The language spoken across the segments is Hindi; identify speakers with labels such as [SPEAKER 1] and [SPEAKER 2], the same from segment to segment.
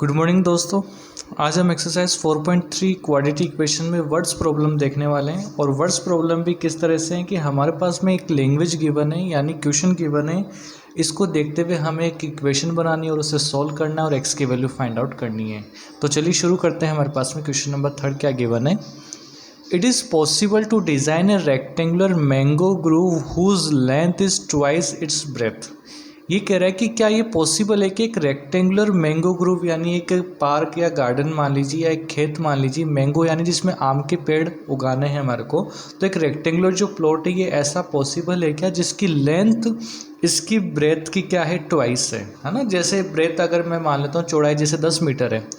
[SPEAKER 1] गुड मॉर्निंग दोस्तों। आज हम एक्सरसाइज 4.3 क्वाड्रेटिक इक्वेशन में वर्ड्स प्रॉब्लम देखने वाले हैं। और वर्ड्स प्रॉब्लम भी किस तरह से है कि हमारे पास में एक लैंग्वेज गिवन है, यानी क्वेश्चन गिवन है। इसको देखते हुए हमें एक इक्वेशन बनानी है और उसे सॉल्व करना है और एक्स की वैल्यू फाइंड आउट करनी है। तो चलिए शुरू करते हैं। हमारे पास में क्वेश्चन नंबर 3 क्या गिवन है। It is possible to design a rectangular mango grove whose length is twice its breadth. ये कह रहा है कि क्या ये पॉसिबल है कि एक रेक्टेंगुलर मैंगो ग्रूव यानी एक पार्क या गार्डन मान लीजिए या एक खेत मान लीजिए, मैंगो यानी जिसमें आम के पेड़ उगाने हैं हमारे को, तो एक रेक्टेंगुलर जो प्लॉट है ये ऐसा पॉसिबल है क्या जिसकी लेंथ इसकी ब्रेथ की क्या है, ट्वाइस है ना। जैसे ब्रेथ अगर मैं मान लेता हूँ चौड़ाई जैसे 10 मीटर है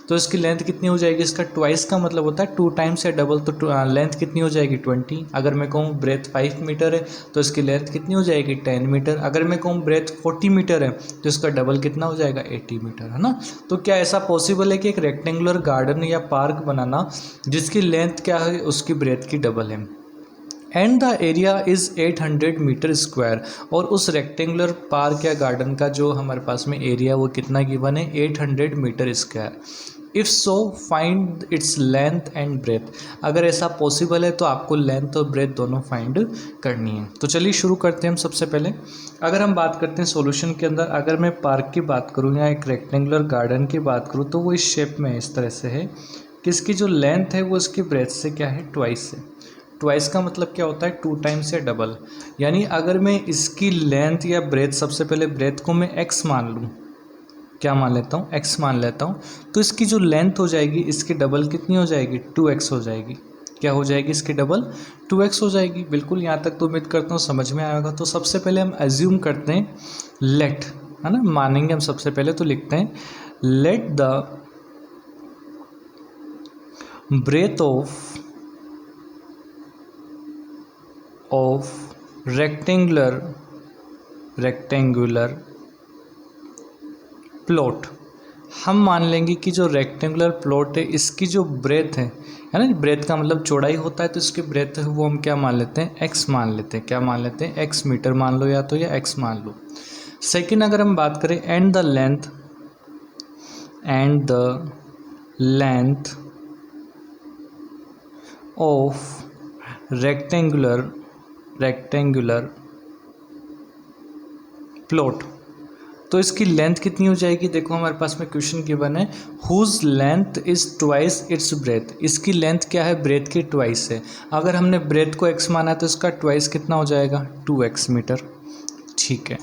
[SPEAKER 1] तो इसकी लेंथ कितनी हो जाएगी, इसका ट्वाइस का मतलब होता है 2 टाइम्स या डबल, तो लेंथ कितनी हो जाएगी 20। अगर मैं कहूँ ब्रेथ 5 मीटर है तो इसकी लेंथ कितनी हो जाएगी 10 मीटर। अगर मैं कहूँ ब्रेथ 40 मीटर है तो इसका डबल कितना हो जाएगा 80 मीटर, है ना। तो क्या ऐसा पॉसिबल है कि एक रेक्टेंगुलर गार्डन या पार्क बनाना जिसकी लेंथ क्या है उसकी ब्रेथ की डबल है। And the area is 800 metre square. और उस रेक्टेंगुलर पार्क या गार्डन का जो हमारे पास में एरिया वो कितना गिवन है, 800 metre square. If so find its length and breadth. अगर ऐसा पॉसिबल है तो आपको लेंथ और ब्रेथ दोनों फाइंड करनी है। तो चलिए शुरू करते हैं हम। सबसे पहले अगर हम बात करते हैं सॉल्यूशन के अंदर, अगर मैं पार्क की बात करूँ या एक रेक्टेंगुलर गार्डन की बात करूँ तो वो इस शेप में इस तरह से है कि इसकी जो लेंथ है वो इसकी ब्रेथ से क्या है, ट्वाइस है। ट्वाइस का मतलब क्या होता है, 2 टाइम्स या डबल। यानी अगर मैं इसकी लेंथ या ब्रेथ, सबसे पहले ब्रेथ को मैं x मान लूँ, क्या मान लेता हूँ, x मान लेता हूँ, तो इसकी जो लेंथ हो जाएगी इसकी डबल कितनी हो जाएगी, 2x हो जाएगी। क्या हो जाएगी, इसकी डबल 2x हो जाएगी। बिल्कुल यहाँ तक तो उम्मीद करता हूँ समझ में आएगा। तो सबसे पहले हम एज्यूम करते हैं लेट, है ना, मानेंगे हम सबसे पहले। तो लिखते हैं let the breadth of rectangular plot. हम मान लेंगे कि जो रेक्टेंगुलर प्लॉट है इसकी जो ब्रेथ है ना, ब्रेथ का मतलब चौड़ाई होता है, तो इसकी ब्रेथ है वो हम क्या मान लेते हैं, x मान लेते हैं। क्या मान लेते हैं, x मीटर मान लो या तो, या x मान लो। सेकंड अगर हम बात करें and the length of rectangular plot, तो इसकी लेंथ कितनी हो जाएगी। देखो हमारे पास में क्वेश्चन गिवन है whose length is twice its breadth. इसकी लेंथ क्या है, ब्रेथ की ट्वाइस है। अगर हमने ब्रेथ को x माना तो इसका ट्वाइस कितना हो जाएगा, 2x मीटर। ठीक है।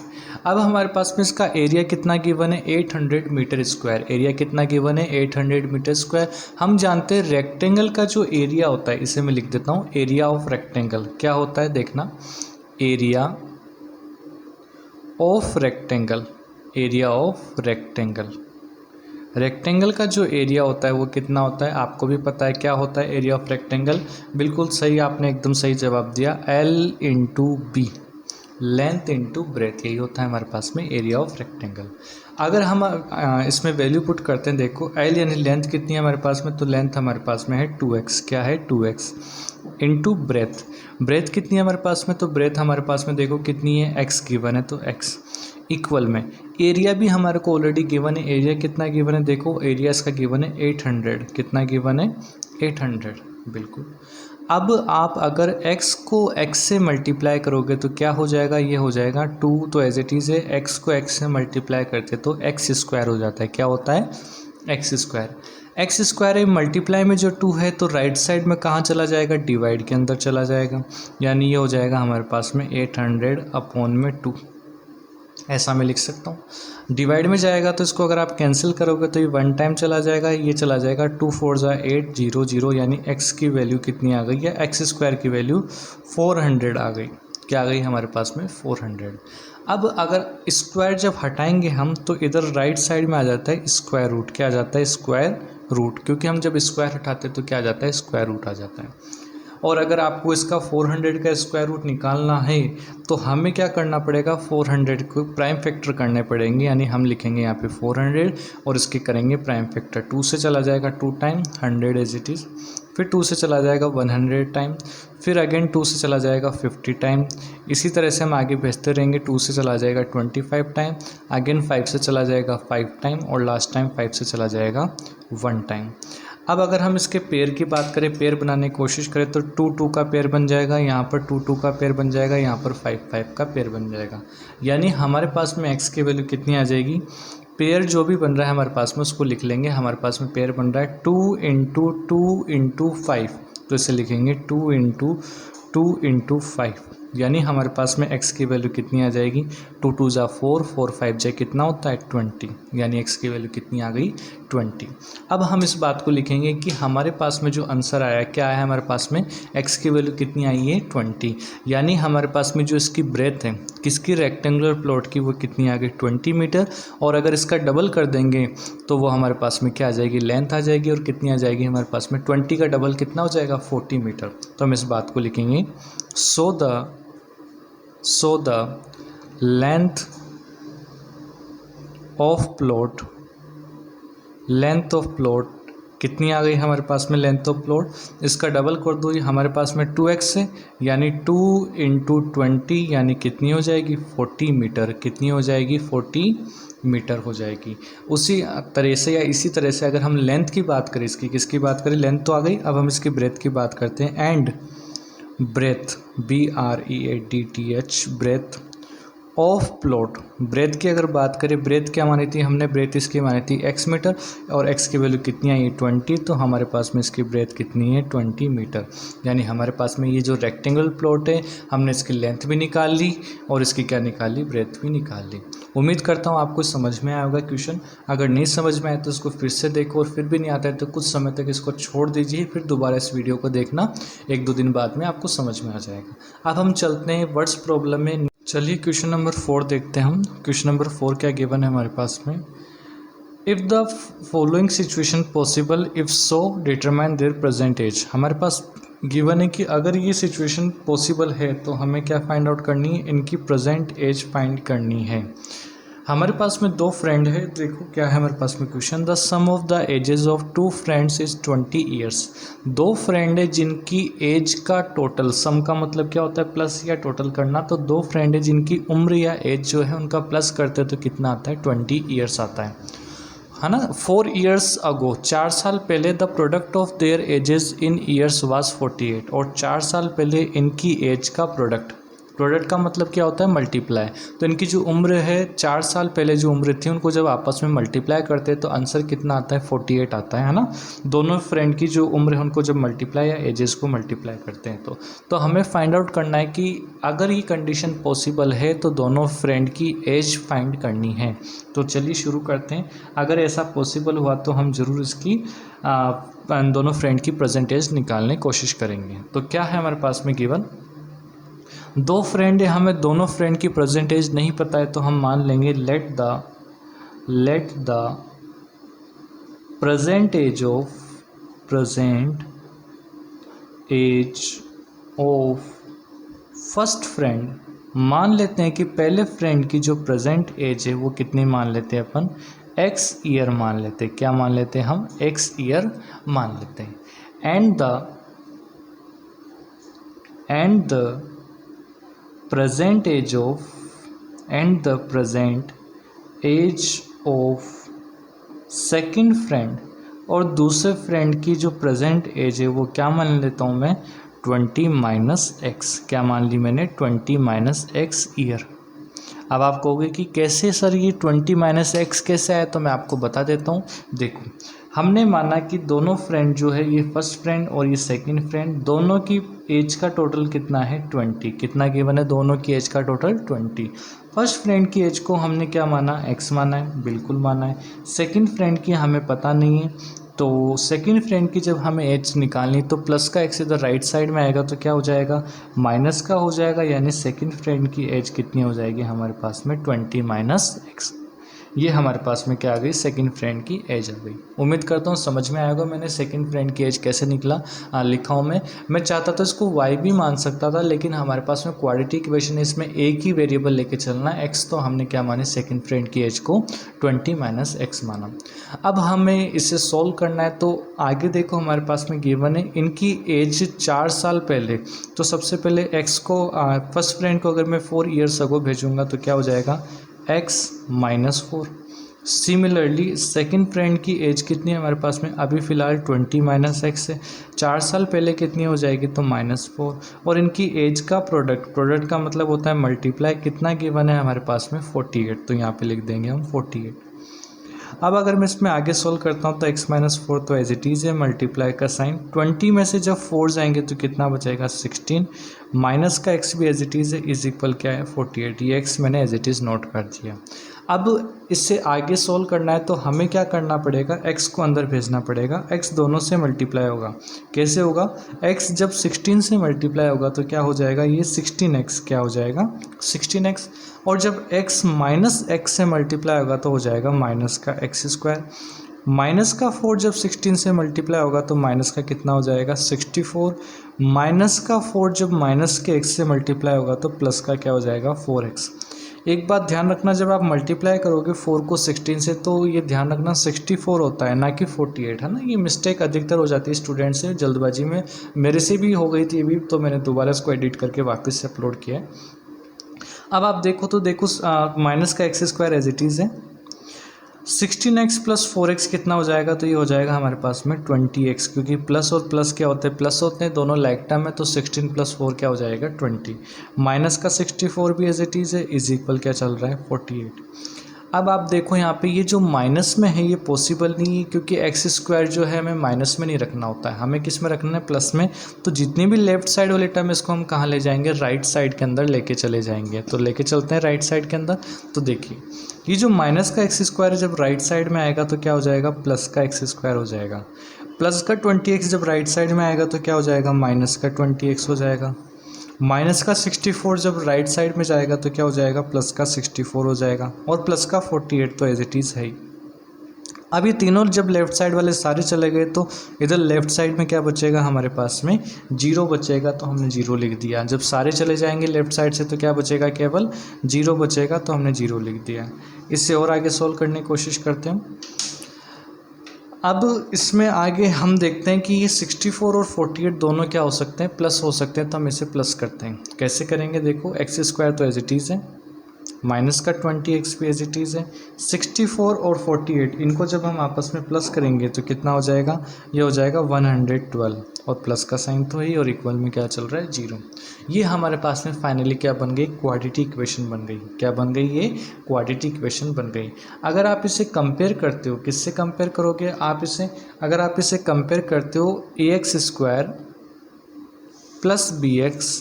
[SPEAKER 1] अब हमारे पास में इसका एरिया कितना गिवन है, 800 मीटर स्क्वायर। एरिया कितना गिवन है, 800 मीटर स्क्वायर। हम जानते हैं रेक्टेंगल का जो एरिया होता है, इसे मैं लिख देता हूँ एरिया ऑफ रेक्टेंगल। क्या होता है देखना, area of rectangle, area of rectangle का जो एरिया होता है वो कितना होता है, आपको भी पता है क्या होता है एरिया ऑफ रेक्टेंगल। बिल्कुल सही, आपने एकदम सही जवाब दिया, L into B, length into breadth, यही होता है हमारे पास में एरिया ऑफ रेक्टेंगल। अगर हम इसमें वैल्यू पुट करते हैं, देखो L यानी लेंथ कितनी है हमारे पास में, तो लेंथ हमारे पास में है 2x। क्या है, 2x इंटू ब्रेथ। ब्रेथ कितनी है हमारे पास में, तो ब्रेथ हमारे पास में देखो कितनी है, x गिवन है, तो x इक्वल में एरिया भी हमारे को ऑलरेडी गिवन है। एरिया कितना गिवन है, देखो एरिया इसका गिवन है 800। कितना गिवन है, 800। बिल्कुल। अब आप अगर x को x से मल्टीप्लाई करोगे तो क्या हो जाएगा, ये हो जाएगा 2, तो एज इट इज़ है, x को x से मल्टीप्लाई करते तो x स्क्वायर हो जाता है। क्या होता है, x स्क्वायर है। मल्टीप्लाई में जो 2 है तो राइट साइड में कहाँ चला जाएगा, डिवाइड के अंदर चला जाएगा। यानी ये हो जाएगा हमारे पास में 800 अपॉन में 2, ऐसा मैं लिख सकता हूँ। डिवाइड में जाएगा तो इसको अगर आप कैंसिल करोगे तो ये 1 टाइम चला जाएगा, ये चला जाएगा 2 4 जा 8 0 0, यानी x की वैल्यू कितनी आ गई है, x स्क्वायर की वैल्यू 400 आ गई। क्या आ गई हमारे पास में, 400। अब अगर स्क्वायर जब हटाएंगे हम तो इधर राइट साइड में आ जाता है स्क्वायर रूट। क्या आ जाता है, स्क्वायर रूट, क्योंकि हम जब स्क्वायर हटाते हैं तो क्या आ जाता है, स्क्वायर रूट आ जाता है। और अगर आपको इसका 400 का स्क्वायर रूट निकालना है तो हमें क्या करना पड़ेगा, 400 को प्राइम फैक्टर करने पड़ेंगे, यानी हम लिखेंगे यहाँ पे 400 और इसके करेंगे प्राइम फैक्टर। 2 से चला जाएगा 2 टाइम 100 एज इट इज़, फिर 2 से चला जाएगा 100 टाइम, फिर अगेन 2 से चला जाएगा 50 टाइम। इसी तरह से हम आगे भेजते रहेंगे। 2 से चला जाएगा 25 टाइम, अगेन 5 से चला जाएगा 5 टाइम और लास्ट टाइम 5 से चला जाएगा 1 टाइम। अब अगर हम इसके पेयर की बात करें, पेयर बनाने की कोशिश करें तो 2 2 का पेयर बन जाएगा, यहाँ पर 2 2 का पेयर बन जाएगा, यहाँ पर 5 5 का पेयर बन जाएगा। यानी हमारे पास में x की वैल्यू कितनी आ जाएगी, पेयर जो भी बन रहा है हमारे पास में उसको लिख लेंगे। हमारे पास में पेयर बन रहा है 2 इंटू 2 इंटू 5, तो इसे लिखेंगे 2 इंटू 2 इंटू 5, यानी हमारे पास में x की वैल्यू कितनी आ जाएगी, 2 2 जा 4, 4 5 जा कितना होता है 20, यानी x की वैल्यू कितनी आ गई 20। अब हम इस बात को लिखेंगे कि हमारे पास में जो आंसर आया क्या है, हमारे पास में x की वैल्यू कितनी आई है 20, यानी हमारे पास में जो इसकी ब्रेथ है किसकी, रेक्टेंगुलर प्लॉट की, वो कितनी आ गई 20 मीटर। और अगर इसका डबल कर देंगे तो वो हमारे पास में क्या आ जाएगी, लेंथ आ जाएगी, और कितनी आ जाएगी हमारे पास में 20 का डबल कितना हो जाएगा 40 मीटर। तो हम इस बात को लिखेंगे so the length of plot कितनी आ गई हमारे पास में, लेंथ ऑफ प्लॉट, इसका डबल कर दो, ये हमारे पास में 2x है, यानी 2 इंटू 20 यानी कितनी हो जाएगी 40 मीटर, कितनी हो जाएगी 40 मीटर हो जाएगी। उसी तरह से या इसी तरह से अगर हम लेंथ की बात करें, इसकी किसकी बात करें, लेंथ तो आ गई, अब हम इसकी ब्रेथ की बात करते हैं। And breadth BREATH breadth of plot, breadth की अगर बात करें, ब्रेथ क्या मानी थी हमने, ब्रेथ इसकी मानी थी x मीटर, और x की वैल्यू कितनी आई 20, तो हमारे पास में इसकी ब्रेथ कितनी है 20 मीटर। यानी हमारे पास में ये जो रेक्टेंगल प्लॉट है हमने इसकी लेंथ भी निकाल ली और इसकी क्या निकाल ली, ब्रेथ भी निकाल ली। उम्मीद करता हूँ आपको समझ में आया होगा क्वेश्चन। अगर नहीं समझ में आए तो इसको फिर से देखो, और फिर भी नहीं आता है तो कुछ समय तक इसको छोड़ दीजिए, फिर दोबारा इस वीडियो को देखना, 1-2 दिन बाद में आपको समझ में आ जाएगा। अब हम चलते हैं वर्ड्स प्रॉब्लम में। चलिए क्वेश्चन नंबर 4 देखते हैं हम। क्वेश्चन नंबर 4 क्या गिवन है हमारे पास में, if the following situation possible, if so determine their present age. हमारे पास गिवन है कि अगर ये सिचुएशन पॉसिबल है तो हमें क्या फाइंड आउट करनी है, इनकी प्रेजेंट एज फाइंड करनी है। हमारे पास में 2 फ्रेंड है, देखो क्या है हमारे पास में question, the sum of the ages of 2 friends is 20 years. 2 friend है जिनकी एज का टोटल, सम का मतलब क्या होता है प्लस या टोटल करना, तो 2 फ्रेंड है जिनकी उम्र या एज जो है उनका प्लस करते हैं तो कितना आता है 20 ईयर्स आता है ना। 4 ईयर्स अगो, 4 साल पहले the product of their edges in years was 48, और 4 साल पहले इनकी एज का प्रोडक्ट का मतलब क्या होता है मल्टीप्लाई, तो इनकी जो उम्र है 4 साल पहले जो उम्र थी उनको जब आपस में मल्टीप्लाई करते हैं तो आंसर कितना आता है 48 आता है ना। दोनों फ्रेंड की जो उम्र है उनको जब मल्टीप्लाई या एजेस को मल्टीप्लाई करते हैं तो हमें फाइंड आउट करना है कि अगर ये कंडीशन पॉसिबल है तो दोनों फ्रेंड की एज फाइंड करनी है। तो चलिए शुरू करते हैं। अगर ऐसा पॉसिबल हुआ तो हम ज़रूर इसकी दोनों फ्रेंड की प्रेजेंट एज निकालने की कोशिश करेंगे। तो क्या है हमारे पास में गिवन, 2 फ्रेंड है, हमें दोनों फ्रेंड की प्रेजेंट एज नहीं पता है तो हम मान लेंगे let the present age of first friend, मान लेते हैं कि पहले फ्रेंड की जो प्रेजेंट एज है वो कितनी मान लेते हैं अपन, x ईयर मान लेते हैं। क्या मान लेते हैं हम, x ईयर मान लेते हैं। And the present age of second friend, और दूसरे फ्रेंड की जो प्रेजेंट एज है वो क्या मान लेता हूँ मैं 20 माइनस एक्स, क्या मान ली मैंने 20 माइनस एक्स ईयर। अब आप कहोगे कि कैसे सर ये 20 माइनस एक्स कैसे आया, तो मैं आपको बता देता हूँ। देखो हमने माना कि दोनों फ्रेंड जो है ये फर्स्ट फ्रेंड और ये सेकंड फ्रेंड, दोनों की एज का टोटल कितना है 20, कितना गिवन है, दोनों की एज का टोटल 20। फर्स्ट फ्रेंड की एज को हमने क्या माना, x माना है, बिल्कुल माना है। सेकंड फ्रेंड की हमें पता नहीं है, तो सेकंड फ्रेंड की जब हमें एज निकालनी तो प्लस का x इधर राइट साइड में आएगा तो क्या हो जाएगा माइनस का हो जाएगा, यानी सेकंड फ्रेंड की एज कितनी हो जाएगी हमारे पास में 20 माइनस एक्स। ये हमारे पास में क्या आ गई, सेकंड फ्रेंड की एज आ गई। उम्मीद करता हूँ समझ में आएगा मैंने सेकंड फ्रेंड की एज कैसे लिखा हूँ मैं चाहता था इसको y भी मान सकता था, लेकिन हमारे पास में क्वाड्रेटिक इक्वेशन है, इसमें एक ही वेरिएबल लेके चलना है x, तो हमने क्या माने सेकंड फ्रेंड की एज को 20 - x माना। अब हमें इसे सॉल्व करना है, तो आगे देखो हमारे पास में गिवन है इनकी एज 4 साल पहले। तो सबसे पहले x को फर्स्ट फ्रेंड को अगर मैं 4 ईयर्स अगो भेजूंगा तो क्या हो जाएगा x - 4। सिमिलरली सेकंड फ्रेंड की एज कितनी है हमारे पास में, अभी फ़िलहाल 20 - x है, 4 साल पहले कितनी हो जाएगी तो -4। और इनकी एज का प्रोडक्ट का मतलब होता है मल्टीप्लाई, कितना गिवन है हमारे पास में 48, तो यहाँ पे लिख देंगे हम 48। अब अगर मैं इसमें आगे सोल्व करता हूँ तो x - 4 तो एज इट इज़ है, मल्टीप्लाई का साइन, 20 में से जब 4 जाएंगे तो कितना बचेगा 16, माइनस का x भी एज इट इज़ है, इज इक्वल क्या है 48। ये x मैंने एज इट इज़ नोट कर दिया। अब इससे आगे सोल्व करना है तो हमें क्या करना पड़ेगा, x को अंदर भेजना पड़ेगा, x दोनों से मल्टीप्लाई होगा। कैसे होगा, x जब 16 से मल्टीप्लाई होगा तो क्या हो जाएगा, ये 16x क्या हो जाएगा 16x, और जब x माइनस एक्स से मल्टीप्लाई होगा तो हो जाएगा माइनस का x²। माइनस का 4 जब 16 से मल्टीप्लाई होगा तो माइनस का कितना हो जाएगा 64। माइनस का 4 जब माइनस के x से मल्टीप्लाई होगा तो प्लस का क्या हो जाएगा 4x। एक बात ध्यान रखना, जब आप मल्टीप्लाई करोगे 4 को 16 से तो ये ध्यान रखना 64 होता है ना कि 48, है ना। ये मिस्टेक अधिकतर हो जाती है स्टूडेंट से जल्दबाजी में, मेरे से भी हो गई थी अभी, तो मैंने दोबारा इसको एडिट करके वापस से अपलोड किया है। अब आप देखो तो देखो माइनस का x² एज इट इज़ है, 16x + 4x कितना हो जाएगा, तो ये हो जाएगा हमारे पास में 20x, क्योंकि प्लस और प्लस क्या होते हैं, प्लस होते हैं, दोनों लाइक टर्म है, तो 16 + 4 क्या हो जाएगा 20। माइनस का 64 भी एज इट इज़ है, इज इक्वल क्या चल रहा है 48। अब आप देखो यहाँ पे ये जो माइनस में है ये पॉसिबल नहीं है, क्योंकि x² जो है हमें माइनस में नहीं रखना होता है, हमें किस में रखना है प्लस में। तो जितनी भी लेफ्ट साइड वाले टर्म इसको हम कहाँ ले जाएंगे, राइट साइड के अंदर लेके चले जाएंगे। तो लेके चलते हैं राइट साइड के अंदर। तो देखिए ये जो माइनस का x² जब राइट साइड में आएगा तो क्या हो जाएगा प्लस का x² हो जाएगा। प्लस का 20x जब राइट साइड में आएगा तो क्या हो जाएगा माइनस का 20x हो जाएगा। माइनस का 64 जब राइट साइड में जाएगा तो क्या हो जाएगा प्लस का 64 हो जाएगा, और प्लस का 48 तो एज इट इज़ है ही। अब ये तीनों जब लेफ्ट साइड वाले सारे चले गए तो इधर लेफ्ट साइड में क्या बचेगा हमारे पास में 0 बचेगा, तो हमने 0 लिख दिया। जब सारे चले जाएंगे लेफ्ट साइड से तो क्या बचेगा, केवल 0 बचेगा, तो हमने 0 लिख दिया। इससे और आगे सोल्व करने की कोशिश करते हैं। अब इसमें आगे हम देखते हैं कि ये 64 और 48 दोनों क्या हो सकते हैं, प्लस हो सकते हैं, तो हम इसे प्लस करते हैं। कैसे करेंगे, देखो x² तो एज इट इज़ है, माइनस का 20x भी एज इट इज़ है, 64 और 48 इनको जब हम आपस में प्लस करेंगे तो कितना हो जाएगा, ये हो जाएगा 112, और प्लस का साइन तो है, और इक्वल में क्या चल रहा है 0। ये हमारे पास में फाइनली क्या बन गई, क्वाड्रेटिक इक्वेशन बन गई। क्या बन गई, ये क्वाड्रेटिक इक्वेशन बन गई। अगर आप इसे कंपेयर करते हो, किससे कंपेयर करोगे आप इसे, अगर आप इसे कंपेयर करते हो ax² + bx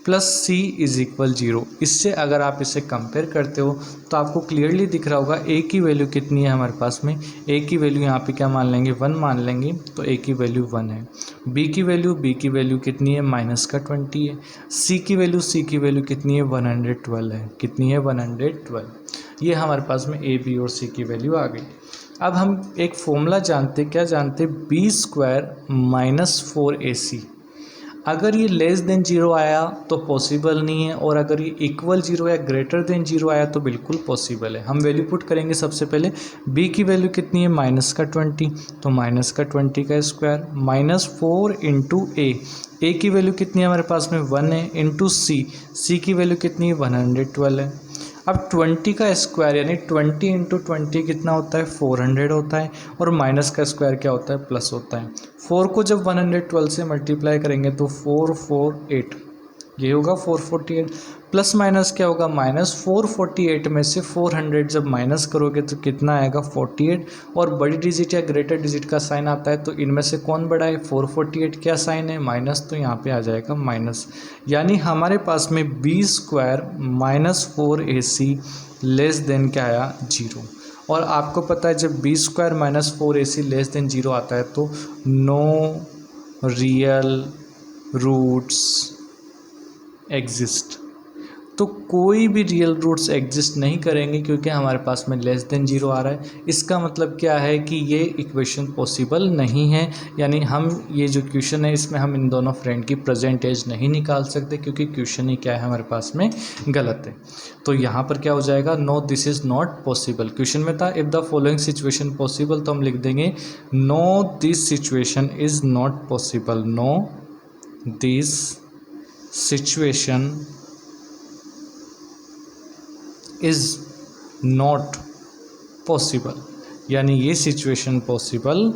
[SPEAKER 1] + c = 0, इससे अगर आप इसे कंपेयर करते हो तो आपको क्लियरली दिख रहा होगा a की वैल्यू कितनी है हमारे पास में, a की वैल्यू यहाँ पे क्या मान लेंगे 1 मान लेंगे, तो a की वैल्यू 1 है। b की वैल्यू कितनी है माइनस का 20 है। c की वैल्यू कितनी है 112 है, कितनी है 112। ये हमारे पास में a b और c की वैल्यू आ गई। अब हम एक फॉर्मूला जानते, क्या जानते, b² - 4ac। अगर ये लेस देन 0 आया तो पॉसिबल नहीं है, और अगर ये इक्वल 0 या ग्रेटर देन 0 आया तो बिल्कुल पॉसिबल है। हम वैल्यू पुट करेंगे। सबसे पहले b की वैल्यू कितनी है माइनस का 20, तो माइनस का 20 का स्क्वायर -4 × a की वैल्यू कितनी है हमारे पास में 1 है, इंटू c की वैल्यू कितनी है 112 है। अब 20 का स्क्वायर यानी 20 × 20 कितना होता है 400 होता है, और माइनस का स्क्वायर क्या होता है प्लस होता है। 4 को जब 112 से मल्टीप्लाई करेंगे तो 448, ये होगा 448, प्लस माइनस क्या होगा -448 में से 400 जब माइनस करोगे तो कितना आएगा 48, और बड़ी डिजिट या ग्रेटर डिजिट का साइन आता है, तो इनमें से कौन बड़ा है 448, क्या साइन है माइनस, तो यहाँ पे आ जाएगा माइनस। यानी हमारे पास में b² - 4ac लेस देन क्या आया 0। और आपको पता है जब b² - 4ac लेस देन 0 आता है तो नो रियल रूट्स एग्जिस्ट। तो कोई भी रियल रूट्स एग्जिस्ट नहीं करेंगे क्योंकि हमारे पास में लेस देन 0 आ रहा है। इसका मतलब क्या है कि ये इक्वेशन पॉसिबल नहीं है, यानी हम ये जो क्वेश्चन है इसमें हम इन दोनों फ्रेंड की प्रेजेंट एज नहीं निकाल सकते क्योंकि क्वेश्चन ही क्या है हमारे पास में गलत है। तो यहाँ पर क्या हो जाएगा, no this is not possible. Question में था if the following situation possible, तो हम लिख देंगे no this situation is not possible, no this situation is not possible, यानी ये सिचुएशन पॉसिबल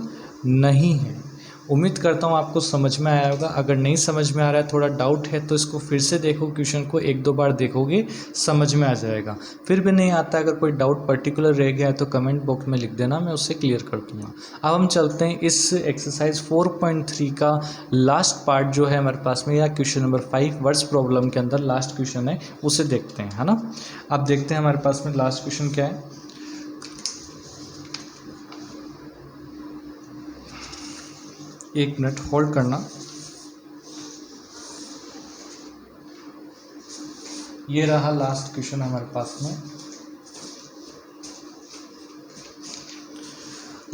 [SPEAKER 1] नहीं है। उम्मीद करता हूँ आपको समझ में आया होगा। अगर नहीं समझ में आ रहा है, थोड़ा डाउट है, तो इसको फिर से देखो, क्वेश्चन को 1-2 बार देखोगे समझ में आ जाएगा। फिर भी नहीं आता, अगर कोई डाउट पर्टिकुलर रह गया है तो कमेंट बॉक्स में लिख देना, मैं उससे क्लियर कर दूँगा। अब हम चलते हैं इस एक्सरसाइज 4.3 का लास्ट पार्ट जो है हमारे पास में, या क्वेश्चन नंबर 5 वर्ड्स प्रॉब्लम के अंदर लास्ट क्वेश्चन है, उसे देखते हैं, है ना। अब देखते हैं हमारे पास में लास्ट क्वेश्चन क्या है। एक मिनट होल्ड करना। ये रहा लास्ट क्वेश्चन हमारे पास में।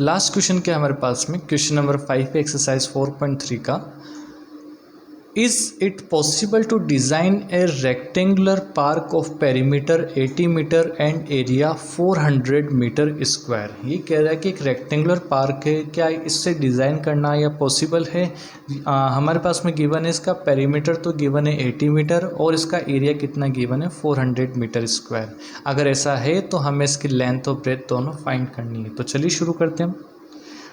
[SPEAKER 1] लास्ट क्वेश्चन क्या है हमारे पास में, क्वेश्चन नंबर 5 पे एक्सरसाइज 4.3 का, is it possible to design a rectangular park of perimeter 80 metre and area 400 metre square. ये कह रहा है कि एक रेक्टेंगुलर पार्क है, क्या इससे डिज़ाइन करना या पॉसिबल है। हमारे पास में गिवन है इसका पेरीमीटर तो गिवन है 80 मीटर और इसका एरिया कितना गिवन है 400 मीटर स्क्वायर। अगर ऐसा है तो हमें इसकी लेंथ और ब्रेथ दोनों फाइंड करनी है। तो चलिए शुरू करते हैं।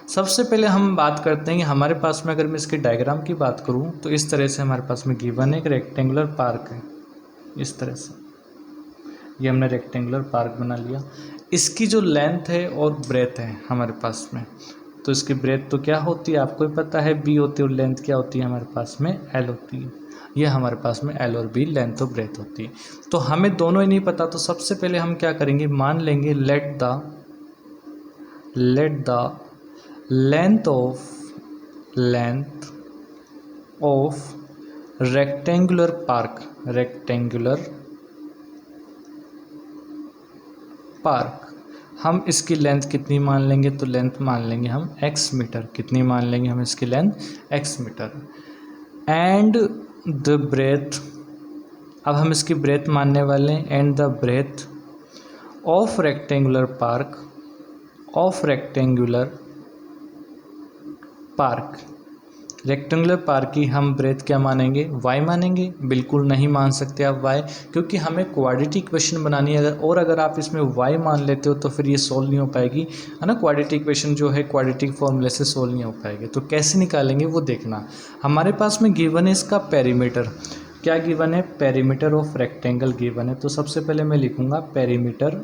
[SPEAKER 1] सबसे पहले हम बात करते हैं कि हमारे पास में अगर मैं इसके डायग्राम की बात करूं तो इस तरह से हमारे पास में गिवन है एक रेक्टेंगुलर पार्क है, इस तरह से ये हमने रेक्टेंगुलर पार्क बना लिया। इसकी जो लेंथ है और ब्रेथ है हमारे पास में, तो इसकी ब्रेथ तो क्या होती है आपको ही पता है, बी होती है, और लेंथ क्या होती है हमारे पास में, एल होती है। ये हमारे पास में एल और बी लेंथ और ब्रेथ होती है। तो हमें दोनों ही नहीं पता, तो सबसे पहले हम क्या करेंगे, मान लेंगे let the length of rectangular park हम इसकी लेंथ कितनी मान लेंगे, तो लेंथ मान लेंगे हम x मीटर। कितनी मान लेंगे हम इसकी लेंथ, x मीटर। एंड द ब्रेथ, अब हम इसकी ब्रेथ मानने वाले हैं, and the breadth of rectangular park की हम ब्रेथ क्या मानेंगे, y मानेंगे। बिल्कुल नहीं मान सकते आप y, क्योंकि हमें क्वाड्रेटिक इक्वेशन बनानी है। अगर आप इसमें y मान लेते हो तो फिर ये सोल्व नहीं हो पाएगी, है ना। क्वाड्रेटिक इक्वेशन जो है क्वाड्रेटिक फॉर्मूले से सोल्व नहीं हो पाएगी। तो कैसे निकालेंगे वो देखना। हमारे पास में गिवन है इसका पेरीमीटर, क्या गिवन है, पेरीमीटर ऑफ रेक्टेंगल गिवन है। तो सबसे पहले मैं लिखूँगा पेरीमीटर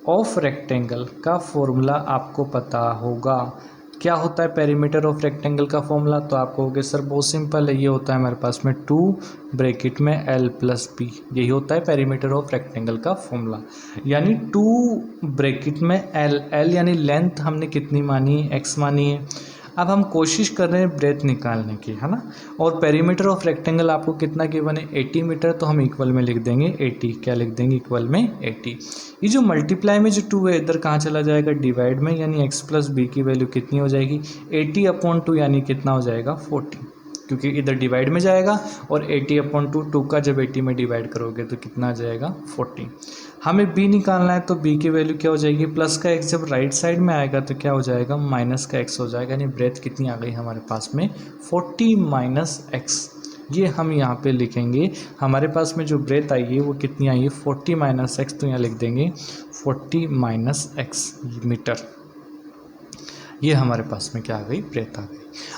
[SPEAKER 1] ऑफ रेक्टेंगल का फॉर्मूला आपको पता होगा। क्या होता है पेरीमीटर ऑफ रेक्टेंगल का फॉर्मूला, तो आप कहोगे सर बहुत सिंपल है, ये होता है हमारे पास में 2 ब्रैकेट में l प्लस b, यही होता है पेरीमीटर ऑफ रेक्टेंगल का फॉर्मूला। यानी 2 ब्रैकेट में l यानी लेंथ हमने कितनी मानी है, x मानी है। अब हम कोशिश कर रहे हैं ब्रेथ निकालने की, है ना। और पेरीमीटर ऑफ रेक्टेंगल आपको कितना गिवन है, 80 मीटर, तो हम इक्वल में लिख देंगे 80। क्या लिख देंगे, इक्वल में 80। ये जो मल्टीप्लाई में जो 2 है इधर कहाँ चला जाएगा, डिवाइड में, यानी x प्लस बी की वैल्यू कितनी हो जाएगी, 80/2, यानी कितना हो जाएगा 40, क्योंकि इधर डिवाइड में जाएगा। और 80/2, 2 का जब 80 में डिवाइड करोगे तो कितना आ जाएगा 40। हमें b निकालना है, तो b की वैल्यू क्या हो जाएगी, प्लस का x जब राइट साइड में आएगा तो क्या हो जाएगा, माइनस का x हो जाएगा। यानी ब्रेथ कितनी आ गई हमारे पास में, 40 माइनस x। ये हम यहाँ पे लिखेंगे, हमारे पास में जो ब्रेथ आई है वो कितनी आई है, 40 माइनस x, तो यहाँ लिख देंगे 40 माइनस x मीटर। ये हमारे पास में क्या आ गई, ब्रेथ आ गई।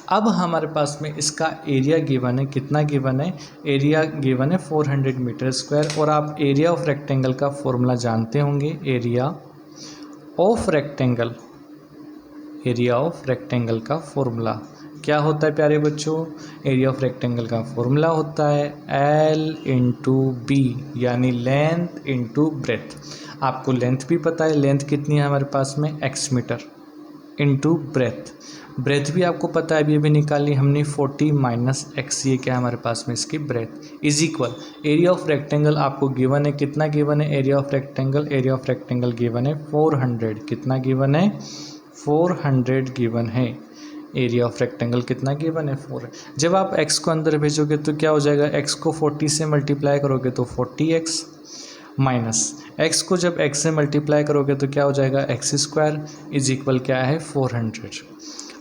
[SPEAKER 1] अब हमारे पास में इसका एरिया गिवन है, कितना गिवन है, एरिया गिवन है 400 मीटर स्क्वायर। और आप एरिया ऑफ रेक्टेंगल का फॉर्मूला जानते होंगे, एरिया ऑफ रेक्टेंगल का फॉर्मूला क्या होता है प्यारे बच्चों, एरिया ऑफ रेक्टेंगल का फॉर्मूला होता है L इंटू बी, यानी लेंथ इंटू ब्रेथ। आपको लेंथ भी पता है, लेंथ कितनी है हमारे पास में, x मीटर, इंटू ब्रेथ भी आपको पता है अभी निकाली हमने 40 माइनस एक्स, ये क्या है हमारे पास में इसकी breadth is equal area of rectangle आपको गिवन है, कितना गिवन है एरिया ऑफ रेक्टेंगल गिवन है 400, कितना गिवन है 400 गिवन है, एरिया ऑफ रेक्टेंगल कितना गिवन है 4। जब आप x को अंदर भेजोगे तो क्या हो जाएगा, x को 40 से मल्टीप्लाई करोगे तो 40x माइनस x को जब x से मल्टीप्लाई करोगे तो क्या हो जाएगा x स्क्वायर इज इक्वल क्या है 400।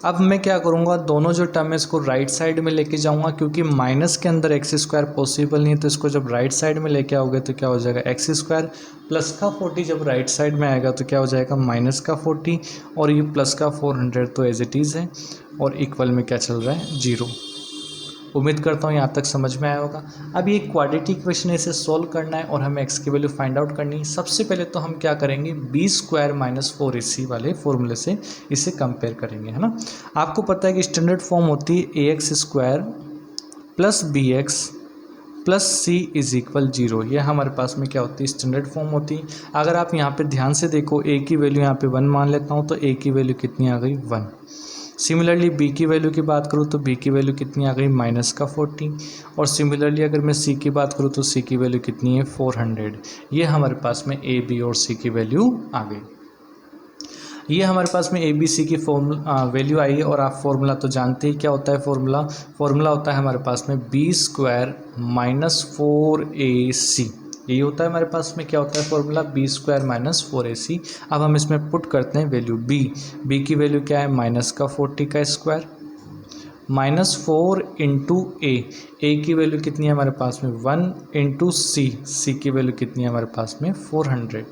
[SPEAKER 1] अब मैं क्या करूँगा, दोनों जो टर्म है इसको राइट साइड में लेके जाऊँगा, क्योंकि माइनस के अंदर एक्स स्क्वायर पॉसिबल नहीं है, तो इसको जब राइट साइड में लेके आओगे तो क्या हो जाएगा एक्स स्क्वायर प्लस का 40 जब राइट साइड में आएगा तो क्या हो जाएगा माइनस का 40 और ये प्लस का 400 तो एज इट इज़ है और इक्वल में क्या चल रहा है 0। उम्मीद करता हूँ यहाँ तक समझ में आया होगा। अब ये क्वाड्रेटिक इक्वेशन इसे सोल्व करना है और हमें x की वैल्यू फाइंड आउट करनी है। सबसे पहले तो हम क्या करेंगे b स्क्वायर माइनस 4ac वाले फॉर्मूले से इसे कंपेयर करेंगे, है ना। आपको पता है कि स्टैंडर्ड फॉर्म होती है ax square plus bx plus c is equal 0, ये हमारे पास में क्या होती है स्टैंडर्ड फॉर्म होती है। अगर आप यहाँ पे ध्यान से देखो a की वैल्यू यहाँ पे 1 मान लेता हूँ तो a की वैल्यू कितनी आ गई 1। सिमिलरली b की वैल्यू की बात करूँ तो b की वैल्यू कितनी आ गई माइनस का 40 और सिमिलरली अगर मैं c की बात करूँ तो c की वैल्यू कितनी है 400। ये हमारे पास में a b और c की वैल्यू आ गई। ये हमारे पास में ए बी सी की वैल्यू आई है और आप फॉर्मूला तो जानते ही क्या होता है, फॉर्मूला होता है हमारे पास में बी स्क्वायर माइनस 4ac, यही होता है हमारे पास में क्या होता है formula B square minus 4ac। अब हम इसमें पुट करते हैं वैल्यू बी की वैल्यू क्या है माइनस का 40 का स्क्वायर माइनस 4 इंटू ए की वैल्यू कितनी है हमारे पास में 1 इंटू सी की वैल्यू कितनी है हमारे पास में 400।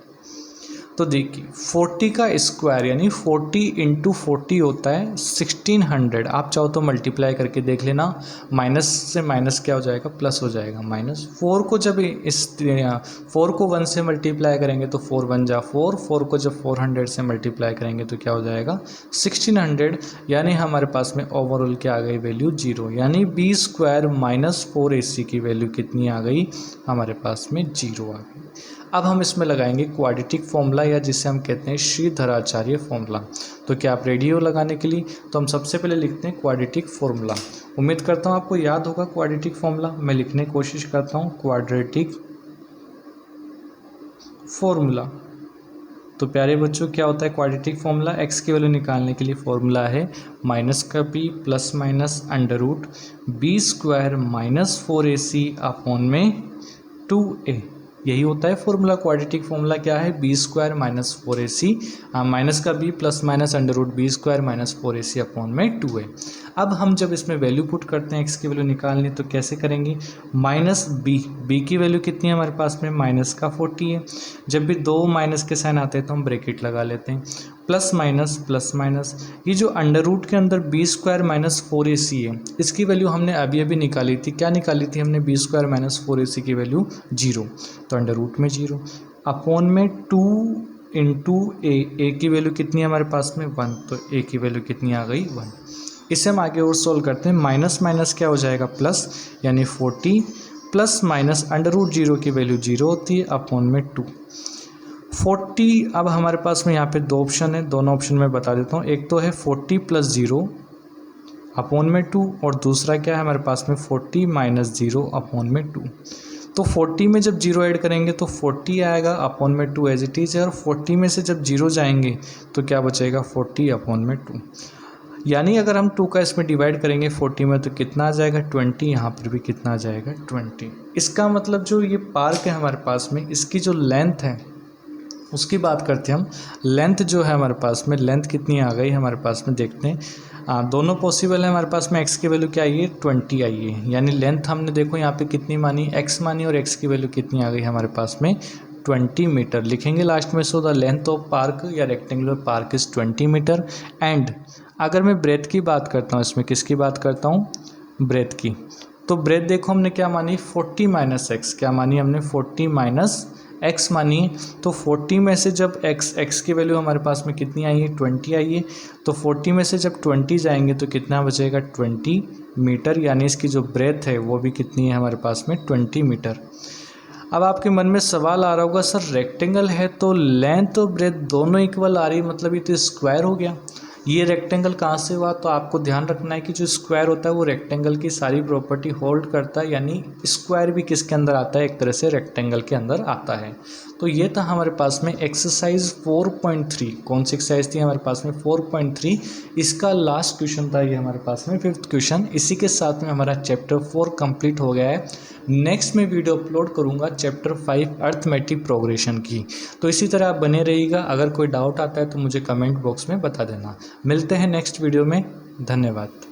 [SPEAKER 1] तो देखिए 40 का स्क्वायर यानी 40 इंटू 40 होता है 1600। आप चाहो तो मल्टीप्लाई करके देख लेना, माइनस से माइनस क्या हो जाएगा प्लस हो जाएगा माइनस 4 को जब इस 4 को 1 से मल्टीप्लाई करेंगे तो 4 1 जा 4 को जब 400 से मल्टीप्लाई करेंगे तो क्या हो जाएगा 1600, यानी हमारे पास में ओवरऑल क्या आ गई वैल्यू 0, यानी बी स्क्वायर माइनस 4ac की वैल्यू कितनी आ गई हमारे पास में 0 आ गई। अब हम इसमें लगाएंगे क्वाड्रेटिक फॉर्मूला या जिसे हम कहते हैं श्रीधराचार्य फॉर्मूला। तो क्या आप रेडी हो लगाने के लिए, तो हम सबसे पहले लिखते हैं क्वाड्रेटिक फॉर्मूला। उम्मीद करता हूँ आपको याद होगा क्वाड्रेटिक फॉर्मूला, मैं लिखने की कोशिश करता हूँ क्वाड्रेटिक फॉर्मूला। तो प्यारे बच्चों क्या होता है क्वाड्रेटिक फॉर्मूला, एक्स की वैल्यू निकालने के लिए फॉर्मूला है माइनस का B plus minus under root B square minus 4ac upon में 2a, यही होता है फॉर्मूला। क्वाड्रेटिक फॉर्मूला क्या है B square minus 4ac minus का B plus minus under root B square minus 4ac upon में 2a। अब हम जब इसमें वैल्यू पुट करते हैं एक्स की वैल्यू निकालनी तो कैसे करेंगे, माइनस बी की वैल्यू कितनी है हमारे पास में माइनस का 40 है। जब भी दो माइनस के साइन आते हैं तो हम ब्रैकेट लगा लेते हैं, प्लस माइनस ये जो अंडर रूट के अंदर बी स्क्वायर माइनस 4ac है इसकी वैल्यू हमने अभी निकाली थी, क्या निकाली थी हमने बी स्क्वायर माइनस 4ac की वैल्यू 0, तो अंडर रूट में 0 अपॉन में 2 इंटू ए की वैल्यू कितनी है हमारे पास में 1, तो ए की वैल्यू कितनी आ गई 1। इसे हम आगे और सोल्व करते हैं, माइनस माइनस क्या हो जाएगा प्लस, यानी 40 प्लस माइनस अंडर रूट 0 की वैल्यू 0 होती है अपॉन में 2 40। अब हमारे पास में यहाँ पे दो ऑप्शन है, दोनों ऑप्शन में बता देता हूँ। एक तो है 40 प्लस 0 अपॉन में 2 और दूसरा क्या है हमारे पास में 40 माइनस 0 अपॉन में 2। तो 40 में जब 0 ऐड करेंगे तो 40 आएगा अपॉन में 2 एज इट इज़ है, और 40 में से जब 0 जाएंगे तो क्या बचेगा 40 अपॉन में 2, यानी अगर हम 2 का इसमें डिवाइड करेंगे 40 में तो कितना आ जाएगा 20, यहाँ पर भी कितना आ जाएगा 20। इसका मतलब जो ये पार्क है हमारे पास में इसकी जो लेंथ है उसकी बात करते हैं हम। लेंथ जो है हमारे पास में, लेंथ कितनी आ गई हमारे पास में देखते हैं। दोनों पॉसिबल है हमारे पास में, x की वैल्यू क्या आई है 20 आई है, यानी लेंथ हमने देखो यहाँ पे कितनी मानी x मानी और x की वैल्यू कितनी आ गई हमारे पास में 20 मीटर। लिखेंगे लास्ट में, so the length of park या rectangular park is 20 metre. And अगर मैं ब्रेथ की बात करता हूँ, इसमें किसकी बात करता हूँ ब्रेथ की, तो ब्रेथ देखो हमने क्या मानी 40 माइनस एक्स, क्या मानी हमने 40 माइनस x मानी। तो 40 में से जब x की वैल्यू हमारे पास में कितनी आई है 20 आई है, तो 40 में से जब 20 जाएंगे तो कितना बचेगा 20 मीटर, यानी इसकी जो ब्रेथ है वो भी कितनी है हमारे पास में 20 मीटर। अब आपके मन में सवाल आ रहा होगा सर रेक्टेंगल है तो लेंथ और ब्रेथ दोनों इक्वल आ रही है, मतलब ये तो स्क्वायर हो गया। ये रेक्टेंगल कहाँ से हुआ, तो आपको ध्यान रखना है कि जो स्क्वायर होता है वो रेक्टेंगल की सारी प्रॉपर्टी होल्ड करता है, यानी स्क्वायर भी किसके अंदर आता है, एक तरह से रेक्टेंगल के अंदर आता है। तो ये था हमारे पास में एक्सरसाइज 4.3। कौन सी एक्सरसाइज थी हमारे पास में, 4.3। इसका लास्ट क्वेश्चन था ये हमारे पास में 5th क्वेश्चन। इसी के साथ में हमारा चैप्टर 4 कंप्लीट हो गया है। नेक्स्ट में वीडियो अपलोड करूँगा चैप्टर 5 अर्थमेटिक प्रोग्रेशन की। तो इसी तरह आप बने रहिएगा। अगर कोई डाउट आता है तो मुझे कमेंट बॉक्स में बता देना। मिलते हैं नेक्स्ट वीडियो में। धन्यवाद।